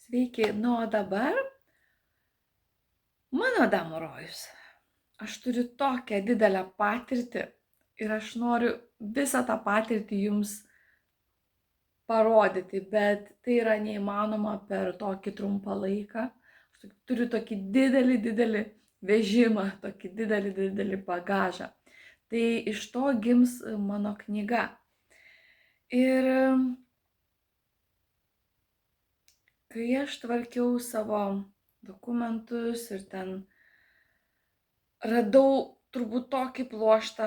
Sveiki, o dabar mano damų rojus. Aš turiu tokią didelę patirtį ir aš noriu visą tą patirtį jums parodyti, bet tai yra neįmanoma per tokį trumpą laiką. Aš turiu tokį didelį vežimą, tokį didelį bagažą. Tai iš to gims mano knyga. Ir kai aš tvarkiau savo dokumentus ir ten radau turbūt tokį pluoštą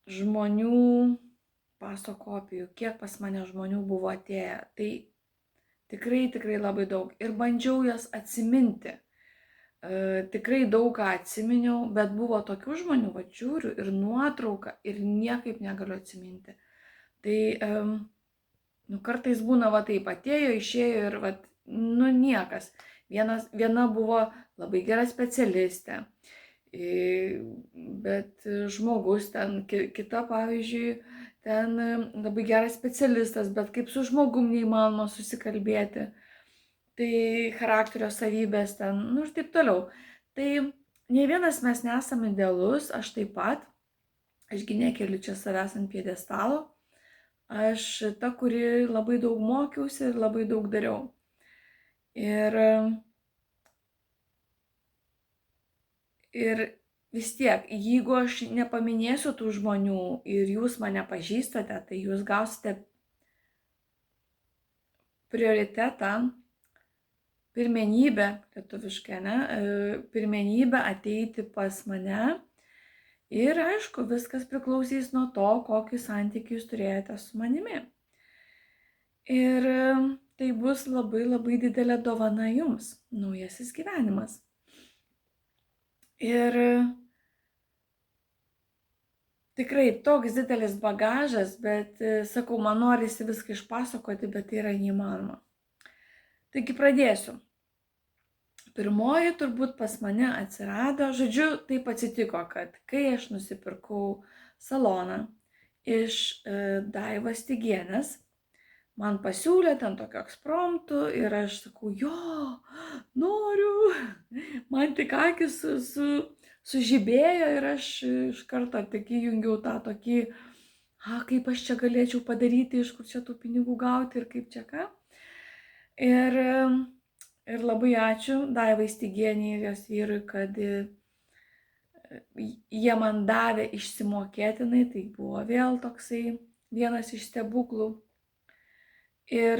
žmonių paso kopijų, kiek pas mane žmonių buvo atėję. Tai tikrai labai daug. Ir bandžiau jas atsiminti. Tikrai daug ką atsiminiau, bet buvo tokių žmonių, va žiūriu ir nuotrauką ir niekaip negaliu atsiminti. Tai, kartais būna va taip, atėjo, išėjo ir va, niekas. Viena buvo labai gera specialistė, bet žmogus ten, kita pavyzdžiui, ten labai geras specialistas, bet kaip su žmogum neįmanoma susikalbėti, tai charakterio savybės ten, ir taip toliau. Tai nei vienas mes nesame idealus, aš taip pat, ašgi nekeliu čia savęs ant pjedestalo, aš ta, kuri labai daug mokiausi ir labai daug dariau. Ir vis tiek, jeigu aš nepaminėsiu tų žmonių ir jūs mane pažįstate, tai jūs gausite prioritetą, pirmenybę, lietuviškai, pirmenybę ateiti pas mane. Ir aišku, viskas priklausys nuo to, kokį santykį jūs turėjote su manimi. Ir tai bus labai didelė dovana jums, naujasis gyvenimas. Ir tikrai toks didelis bagažas, bet sakau, man norisi viską išpasakoti, bet tai yra neįmanoma. Taigi pradėsiu. Pirmoji turbūt pas mane atsirado, žodžiu, taip atsitiko, kad kai aš nusipirkau saloną iš Daivos Stygienės, man pasiūlė ten tokio ekspromtų ir aš sakau, jo, noriu, man tik akis sužibėjo ir aš iš karto tik įjungiau tą tokį, kaip aš čia galėčiau padaryti, iš kur čia tų pinigų gauti ir kaip čia ką. Ir labai ačiū Daivai Stygienei ir jos vyrui, kad jie man davė išsimokėtinai, tai buvo vėl toksai vienas iš stebuklų. Ir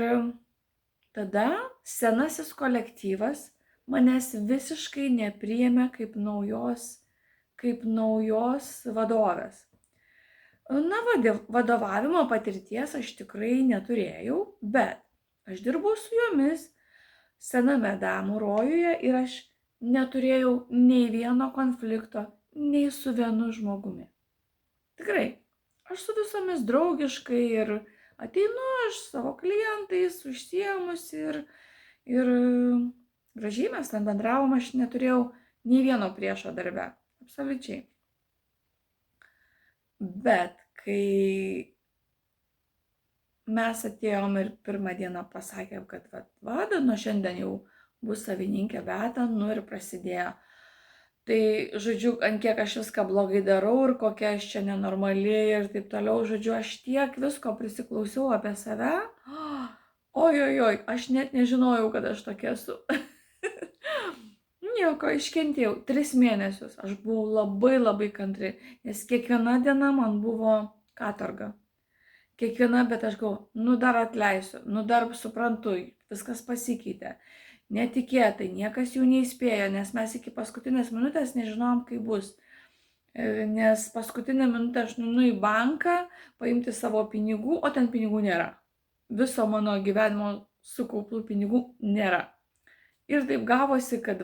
tada senasis kolektyvas manęs visiškai nepriėmė kaip naujos vadovės. Vadovavimo patirties aš tikrai neturėjau, bet aš dirbau su jomis sename damų rojuje ir aš neturėjau nei vieno konflikto, nei su vienu žmogumi. Tikrai, aš su visomis draugiškai ir ateinu aš savo klientais, užsiėmusi ir gražiai mes ten bendravom, aš neturėjau nei vieno priešo darbe, absoliučiai. Bet kai mes atėjom ir pirmą dieną pasakėm, kad nuo šiandien jau bus savininkė Beata, ir prasidėjo. Tai, žodžiu, ant kiek aš viską blogai darau ir kokia aš čia nenormali ir taip toliau, žodžiu, aš tiek visko prisiklausiau apie save. Ojojoj, aš net nežinojau, kad aš tokia esu. Nieko, iškentėjau 3 mėnesius, aš buvau labai kantri, nes kiekviena diena man buvo katorga. Kiekviena, bet aš galvoju, dar atleisiu, dar suprantu, viskas pasikeitė. Netikėtai, niekas jų neįspėjo, nes mes iki paskutinės minutės nežinojom, kaip bus. Nes paskutinę minutę aš nueinu į banką paimti savo pinigų, o ten pinigų nėra. Viso mano gyvenimo sukauptų pinigų nėra. Ir taip gavosi, kad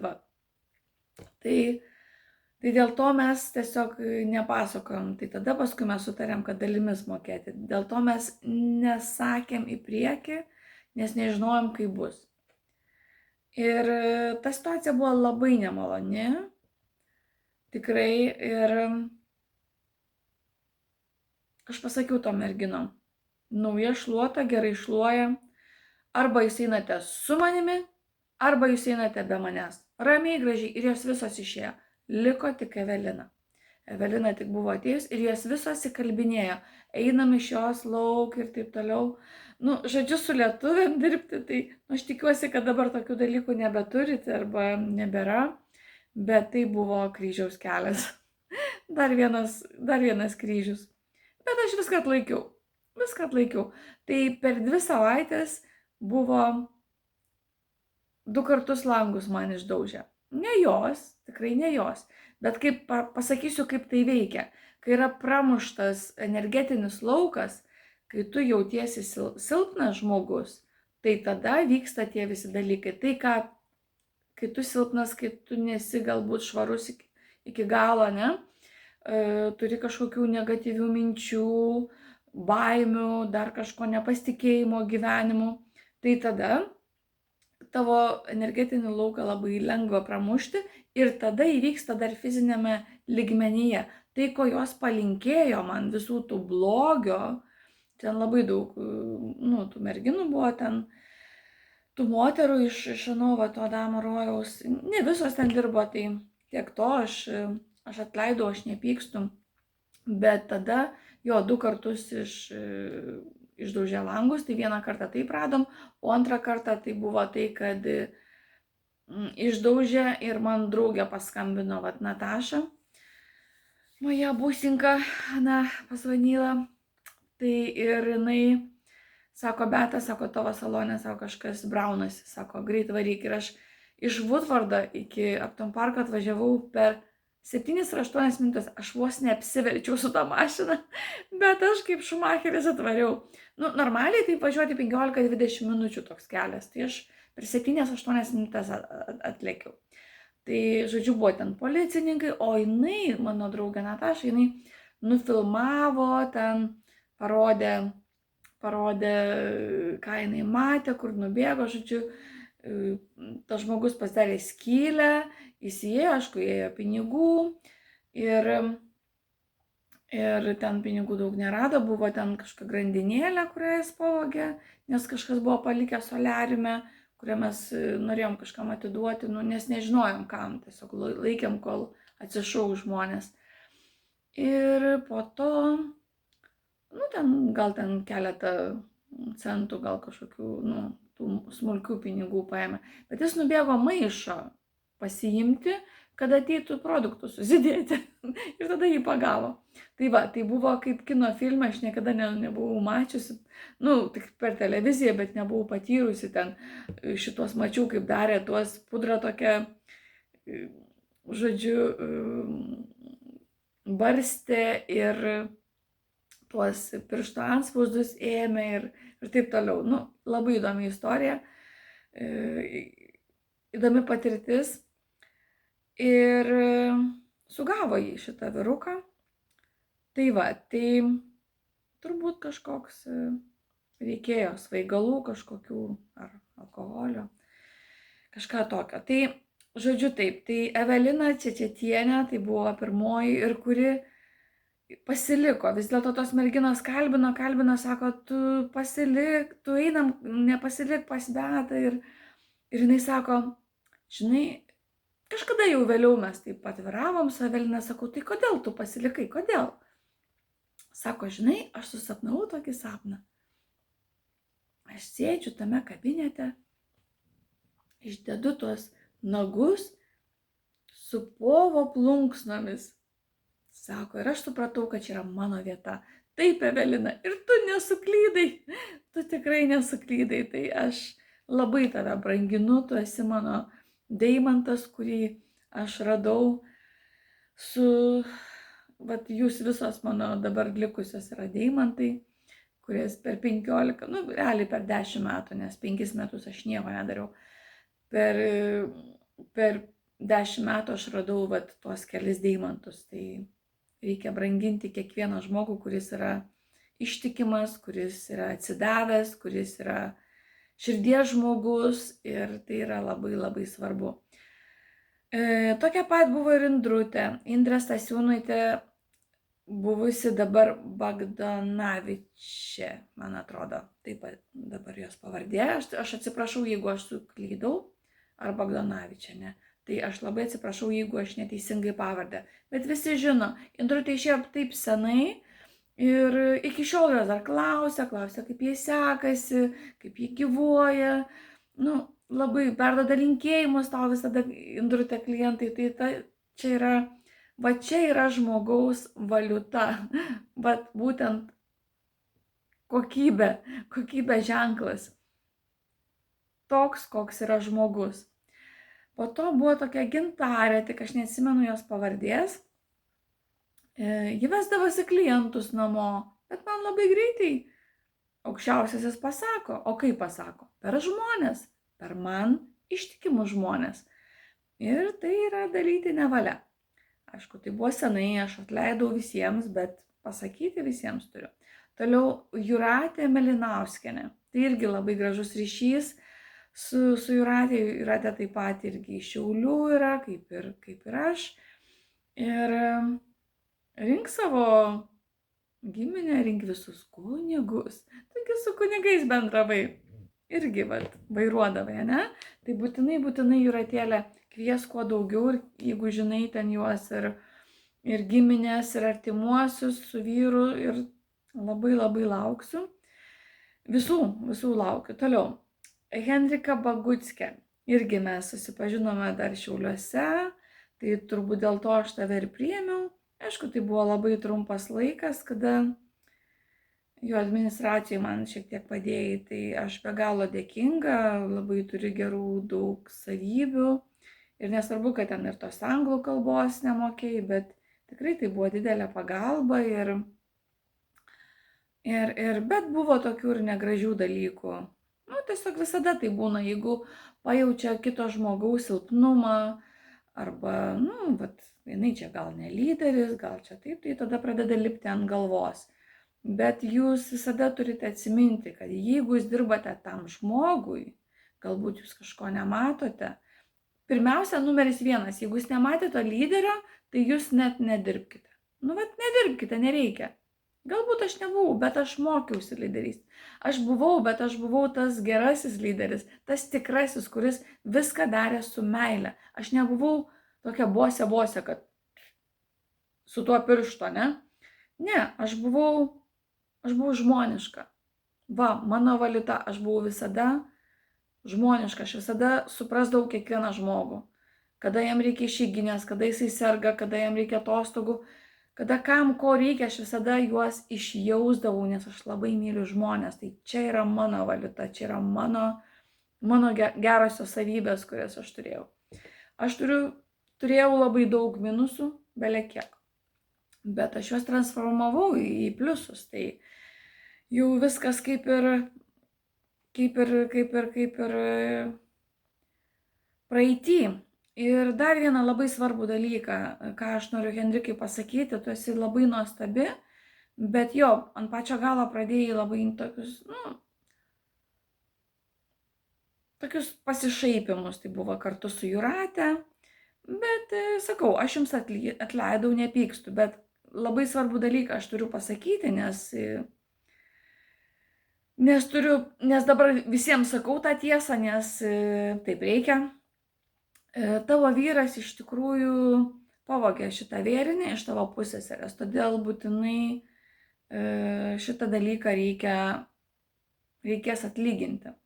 Tai dėl to mes tiesiog nepasakojom. Tai tada paskui mes sutarėm, kad dalimis mokėti. Dėl to mes nesakėm į priekį, nes nežinojom, kaip bus. Ir ta situacija buvo labai nemaloni. Tikrai. Ir aš pasakiau to merginom. Nauja šluota, gerai šluoja. Arba jūs einate su manimi, arba jūs einate be manęs. Ramiai, gražiai. Ir jos visos išėjo. Liko tik Evelina. Evelina tik buvo atėjus ir jos visos įkalbinėjo. Einam iš jos lauk ir taip toliau. Nu, žodžiu, su lietuviam dirbti, tai aš tikiuosi, kad dabar tokių dalykų nebeturite arba nebėra. Bet tai buvo kryžiaus kelias. Dar vienas kryžius. Bet aš viską atlaikiau. Tai per 2 savaitės buvo 2 kartus langus man išdaužę. Ne jos, tikrai ne jos. Bet kaip pasakysiu, kaip tai veikia. Kai yra pramuštas energetinis laukas, kai tu jautiesi silpnas žmogus, tai tada vyksta tie visi dalykai. Tai, kai tu silpnas, kai tu nesi galbūt švarus iki galo, ne? Turi kažkokių negatyvių minčių, baimių, dar kažko nepasitikėjimo gyvenimu, tai tada tavo energetinį lauką labai lengva pramušti ir tada įvyksta dar fizinėme lygmenyje. Tai, ko jos palinkėjo man visų tų blogio, ten labai daug, tų merginų buvo ten, tų moterų iš to Adamo rojaus, ne visos ten dirbo, tai tiek to, aš atleidau, aš nepykstu, bet tada 2 kartus išdaužė langus, tai 1 kartą taip radom, o 2 kartą tai buvo tai, kad išdaužė ir man draugė paskambino, Nataša, moja būsinka, pasvanila, tai ir jinai sako, Beata, sako, tavo salone, sako, kažkas braunasi, sako, greit varyk. Ir aš iš Woodwardo iki Upton Parko atvažiavau per 7 ar 8 minutės, aš vos neapsiverčiau su tą mašiną, bet aš kaip Šumacheris atvariau. Normaliai tai važiuoti 15-20 minučių toks kelias, tai aš per 7-8 minutės atlėkiau. Tai, žodžiu, buvo ten policininkai, o jinai, mano draugė Nataša, jinai nufilmavo, ten parodė, ką jinai matė, kur nubėgo, žodžiu, tas žmogus pasidarė skylę, įėjo, aišku, ėjo pinigų ir ten pinigų daug nerado, buvo ten kažkokia grandinėlė, kurią jis pavogė, nes kažkas buvo palikę soliariume, kurią mes norėjom kažkam atiduoti, nes nežinojom kam, tiesiog laikėm, kol atsišau žmonės. Ir po to, gal ten keletą centų, gal kažkokių, tų smulkių pinigų paėmė. Bet jis nubėgo maišą pasiimti, kad ateitų produktų susidėti. Ir tada jį pagavo. Tai buvo kaip kino filme, aš niekada nebuvau mačiusi, tik per televiziją, bet nebuvau patyrusi ten šitos, mačiau, kaip darė tuos pudrą tokią, žodžiu, barstė ir tuos piršto antspaudus ėmė ir taip toliau. Labai įdomi istorija, įdomi patirtis. Ir sugavo jį šitą vyruką. Tai turbūt kažkoks reikėjo svaigalų kažkokių ar alkoholio, kažką tokio. Tai, žodžiu, taip, tai Evelina Čečetienė, tai buvo pirmoji ir kuri pasiliko. Vis dėlto tos merginos kalbino, sako, tu pasilik, tu einam, nepasilik pas Beatą. Ir jinai sako, žinai, kažkada jau vėliau mes taip atviravom su Evelina, sakau, tai kodėl tu pasilikai, kodėl? Sako, žinai, aš susapnavau tokį sapną. Aš sėdžiu tame kabinete, išdedu tuos nagus su povo plunksnomis. Sako, ir aš supratau, kad čia yra mano vieta. Taip, Evelina, ir tu nesuklydai, tu tikrai nesuklydai, tai aš labai tave branginu, tu esi mano deimantas, kurį aš radau jūs visos mano dabar likusios yra deimantai, kuris per 15, realiai per 10 metų, nes 5 metus aš nieko nedariau. Per 10 metų aš radau tuos kelis deimantus, tai reikia branginti kiekvieną žmogų, kuris yra ištikimas, kuris yra atsidavęs, kuris yra širdies žmogus ir tai yra labai labai svarbu. Tokia pat buvo ir Indrutė. Indrė Stasiūnaitė buvusi dabar Bagdanavičė, man atrodo. Taip dabar jos pavardė. Aš atsiprašau, jeigu aš suklydau, ar Bagdanavičė, ne. Tai aš labai atsiprašau, jeigu aš neteisingai pavardę. Bet visi žino, Indrutė išėjo taip senai ir iki šiol jos dar klausia, kaip jai sekasi, kaip jai gyvuoja. Nu, labai perduoda linkėjimus tau visada, Indrutė, klientai. Tai čia yra žmogaus valiuta. Vat būtent kokybė ženklas. Toks, koks yra žmogus. Po to buvo tokia Gintarė, tik aš neatsimenu jos pavardės. Ji vesdavosi klientus namo, bet man labai greitai aukščiausiasis pasako. O kaip pasako? Per žmonės, per man ištikimus žmonės. Ir tai yra daryti nevalia. Aišku, tai buvo senai, aš atleidau visiems, bet pasakyti visiems turiu. Toliau Jūratė Melinauskienė. Tai irgi labai gražus ryšys su Jūratė. Jūratė taip pat irgi iš Šiaulių yra, kaip ir aš. Ir rink savo giminę, rink visus kunigus. Taigi su kunigais bendravai. Irgi vairuodavai, ne? Tai būtinai Jūratėlė kvies kuo daugiau ir jeigu žinai ten juos ir giminės, ir artimuosius su vyru, ir labai lauksiu. Visų laukiu. Toliau. Henrika Baguckė. Irgi mes susipažinome dar Šiauliuose, tai turbūt dėl to aš tave ir priėmiau. Aišku, tai buvo labai trumpas laikas, kada jo administracijai man šiek tiek padėjai, tai aš be galo dėkinga, labai turi gerų daug savybių. Ir nesvarbu, kad ten ir tos anglų kalbos nemokėjai, bet tikrai tai buvo didelė pagalba bet buvo tokių ir negražių dalykų. Nu, tiesiog visada tai būna, jeigu pajaučia kito žmogaus silpnumą, arba, jinai čia gal ne lyderis, gal čia taip, tai tada pradeda lipti ant galvos. Bet jūs visada turite atsiminti, kad jeigu jūs dirbate tam žmogui, galbūt jūs kažko nematote, pirmiausia, numeris 1, jeigu jūs nematėte lyderio, tai jūs net nedirbkite. Nedirbkite, nereikia. Galbūt aš nebuvau, bet aš mokiausi lyderystę. Aš buvau, bet aš buvau tas gerasis lyderis, tas tikrasis, kuris viską darė su meile. Aš nebuvau tokia bosė, kad su tuo piršto, ne? Ne, aš buvau žmoniška. Mano valiuta, aš buvau visada žmoniška, aš visada suprasdavau kiekvieną žmogų. Kada jam reikia išeiginės, kada jisai serga, kada jam reikia atostogų, kada kam ko reikia, aš visada juos išjausdavau, nes aš labai myliu žmonės. Tai čia yra mano valiuta, čia yra mano gerosios savybės, kurias aš turėjau. Aš turėjau labai daug minusų, belekiek. Bet aš juos transformavau į pliusus. Tai jau viskas kaip ir praeity. Ir dar vieną labai svarbų dalyką, ką aš noriu Henrikai pasakyti, tu esi labai nuostabi, bet ant pačio galo pradėjai labai tokius pasišaipimus, tai buvo kartu su Jūrate, bet sakau, aš jums atleidau, nepykstu, bet labai svarbų dalyką aš turiu pasakyti, nes dabar visiems sakau tą tiesą, nes taip reikia. Tavo vyras iš tikrųjų pavogė šitą vėrinį iš tavo pusseserės, todėl būtinai šitą dalyką reikės atlyginti.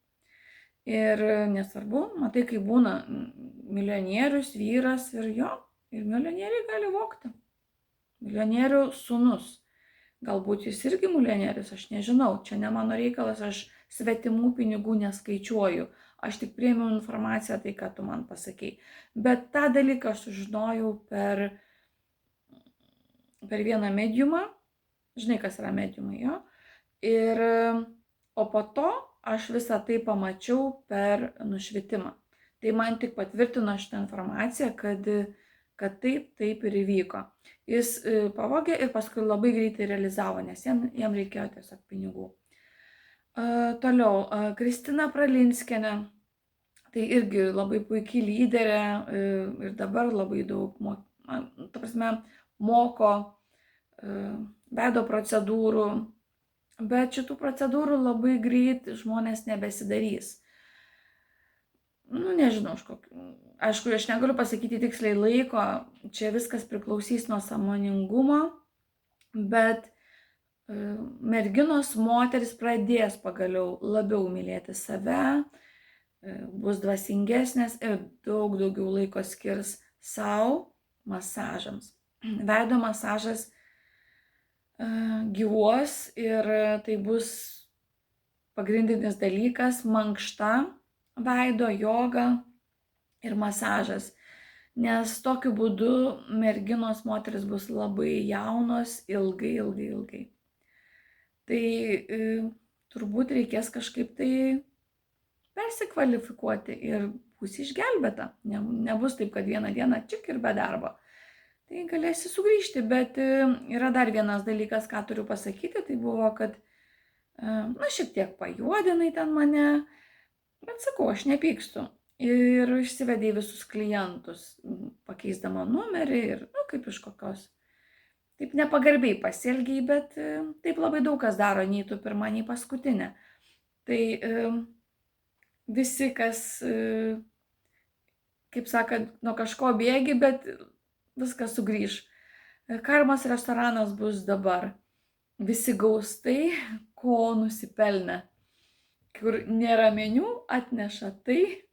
Ir nesvarbu, matai, kai būna milijonierius, vyras ir milijonieriai gali vogti. Milijonierių sūnus. Galbūt jis irgi milijonierius, aš nežinau, čia ne mano reikalas, aš svetimų pinigų neskaičiuoju. Aš tik priėmiau informaciją, tai ką tu man pasakei. Bet tą dalyką aš sužinojau per vieną mediumą. Žinai, kas yra mediumai, jo? O po to aš visą tai pamačiau per nušvitimą. Tai man tik patvirtino šitą informaciją, kad taip ir įvyko. Jis pavogė ir paskui labai greitai realizavo, nes jam reikėjo tiesiog pinigų. Toliau, Kristina Pralinskienė, tai irgi labai puikiai lyderė ir dabar labai daug moko veido procedūrų, bet šitų procedūrų labai greit žmonės nebesidarys. Nu, nežinau, aišku, aš negaliu pasakyti tiksliai laiko, čia viskas priklausys nuo sąmoningumo, bet merginos, moteris pradės pagaliau labiau mylėti save, bus dvasingesnės ir daug daugiau laiko skirs savo masažams. Veido masažas gyvuos ir tai bus pagrindinis dalykas - mankšta veido, joga ir masažas. Nes tokiu būdu merginos, moteris bus labai jaunos ilgai. Tai turbūt reikės kažkaip tai persikvalifikuoti ir bus išgelbėta. Nebus taip, kad vieną dieną čik ir be darbo. Tai galėsi sugrįžti, bet yra dar vienas dalykas, ką turiu pasakyti, tai buvo, kad, šiek tiek pajuodinai ten mane, bet sakau, aš nepykstu. Ir išsivedė visus klientus, pakeisdama numerį ir, kaip iš kokios. Taip nepagarbiai pasielgiai, bet taip labai daug kas daro, nei tu pirma, nei paskutinė. Tai visi, kas, kaip sakant, nuo kažko bėgi, bet viskas sugrįž. Karmos restoranas bus dabar. Visi gaus tai, ko nusipelnė. Kur nėra meniu, atneša tai,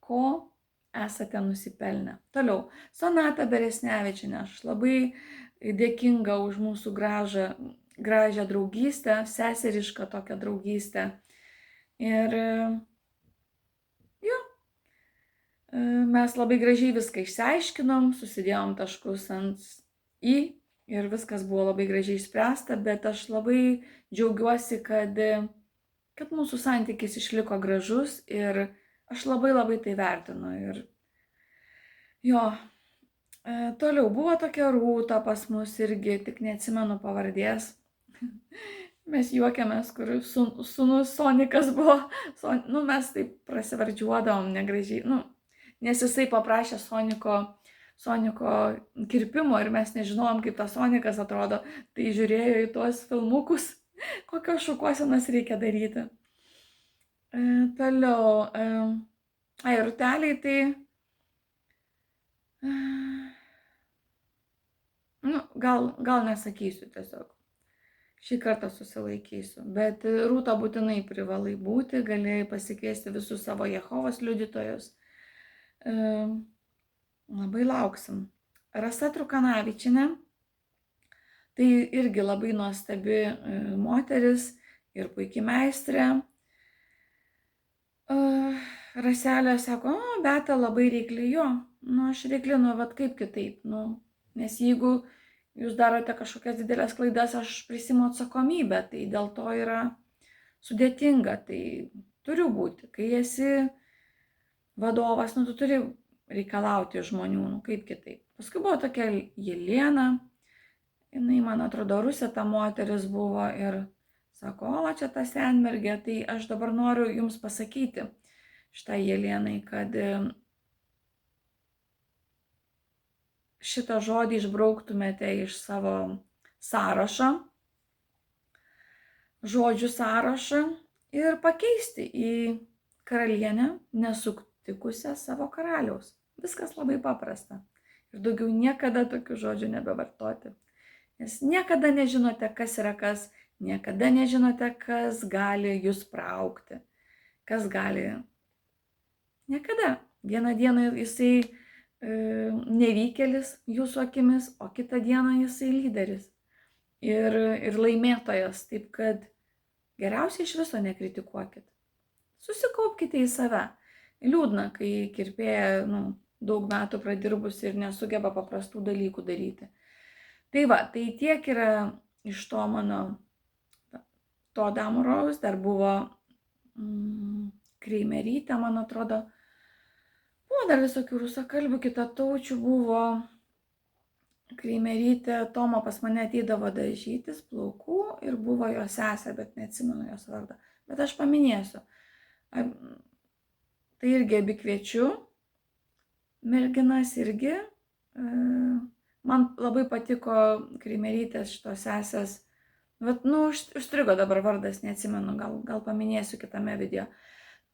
ko esate nusipelnę. Toliau, Sonata Beresnevičienė, aš labai dėkinga už mūsų gražią draugystę, seserišką tokią draugystę. Ir mes labai gražiai viską išsiaiškinom, susidėjom taškus ant i ir viskas buvo labai gražiai išspręsta, bet aš labai džiaugiuosi, kad mūsų santykis išliko gražus ir aš labai tai vertinu. Ir toliau buvo tokia Rūta pas mus irgi, tik neatsimenu pavardės. Mes juokiamės, kur sūnus Sonikas buvo. Mes taip prasivardžiuodavom negražiai. Nes jisai paprašė Soniko kirpimo ir mes nežinojom, kaip tas Sonikas atrodo. Tai žiūrėjo į tuos filmukus, kokios šukuosenas reikia daryti. Toliau. Rūteliai tai... gal nesakysiu tiesiog. Šį kartą susilaikysiu. Bet Rūta būtinai privalai būti, galėjai pasikviesti visus savo Jehovos liudytojus. Labai lauksim. Rasa Trukanavičienė. Tai irgi labai nuostabi moteris ir puikiai meistrė. Raselė sako, Beata labai reikli, jo. Aš reiklinu, vat kaip kitaip. Nes jeigu jūs darote kažkokias didelės klaidas, aš prisimu atsakomybę. Tai dėl to yra sudėtinga. Tai turiu būti. Kai esi vadovas, tu turi reikalauti žmonių, kaip kitaip. Paskui buvo tokia Jelena. Jinai, man atrodo, Rusė ta moteris buvo ir sako, čia ta senmergė. Tai aš dabar noriu jums pasakyti šitai Jelenai, kad šitą žodį išbrauktumėte iš savo sąrašą, žodžių sąrašą ir pakeisti į karalienę nesutikusią savo karaliaus. Viskas labai paprasta. Ir daugiau niekada tokių žodžių nebevartoti. Nes niekada nežinote, kas yra kas, niekada nežinote, kas gali jūs praukti, kas gali... Niekada. Vieną dieną jisai nevykėlis jūsų akimis, o kitą dieną jisai lyderis ir laimėtojas. Taip kad geriausiai iš viso nekritikuokit. Susikaupkite į save. Liūdna, kai kirpėja daug metų pradirbus ir nesugeba paprastų dalykų daryti. Tai tiek yra iš to mano to Damurojaus. Dar buvo Kreimerytė, man atrodo. Buvo dar visokių rusakalbių, kitataučių buvo. Kreimerytė, Tomo pas mane ateidavo dažytis plaukų ir buvo jo sesė, bet neatsimenu jos vardą. Bet aš paminėsiu. Tai irgi abi kviečiu. Merginas irgi Man labai patiko Kreimerytės šitos sesės. Vat, užstrigo dabar vardas, neatsimenu, gal paminėsiu kitame video.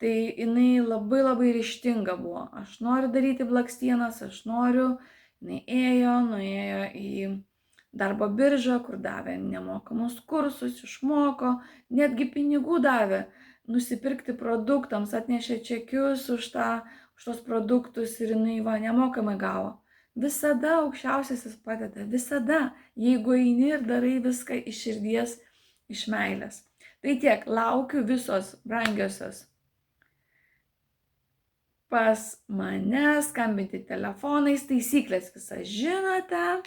Tai jinai labai ryžtinga buvo. Aš noriu daryti blakstienas, aš noriu. Jinai nuėjo į darbo biržą, kur davė nemokamus kursus, išmoko, netgi pinigų davė nusipirkti produktams, atnešė čekius už tos produktus ir jinai nemokamai gavo. Visada aukščiausiasis padeda, visada, jeigu eini ir darai viską iš širdies, iš meilės. Tai tiek, laukiu visos brangiosios pas mane, skambinti telefonais, taisyklės visas žinote,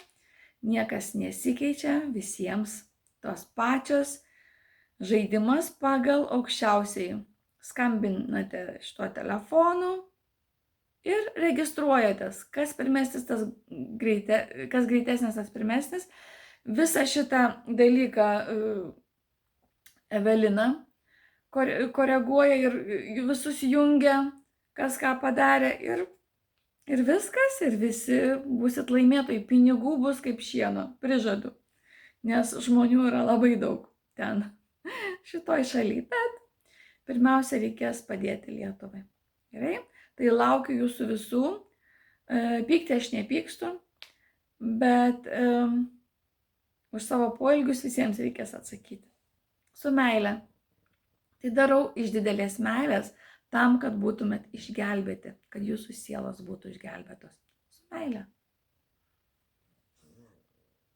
niekas nesikeičia, visiems tos pačios, žaidimas pagal aukščiausiai. Skambinate šituo telefonu ir registruojatės, kas greitesnis, tas pirmesnis. Visą šitą dalyką Evelina koreguoja ir visus jungia, kas ką padarė ir viskas, ir visi būsit laimėtojai, pinigų bus kaip šieno, prižadu, nes žmonių yra labai daug ten šitoj šaly, bet pirmiausia reikės padėti Lietuvai. Gerai? Tai laukiu jūsų visų. Pykti aš nepykstu, bet už savo poelgius visiems reikės atsakyti. Su meile. Tai darau iš didelės meilės tam, kad būtumėt išgelbėti, kad jūsų sielos būtų išgelbėtos. Su meile.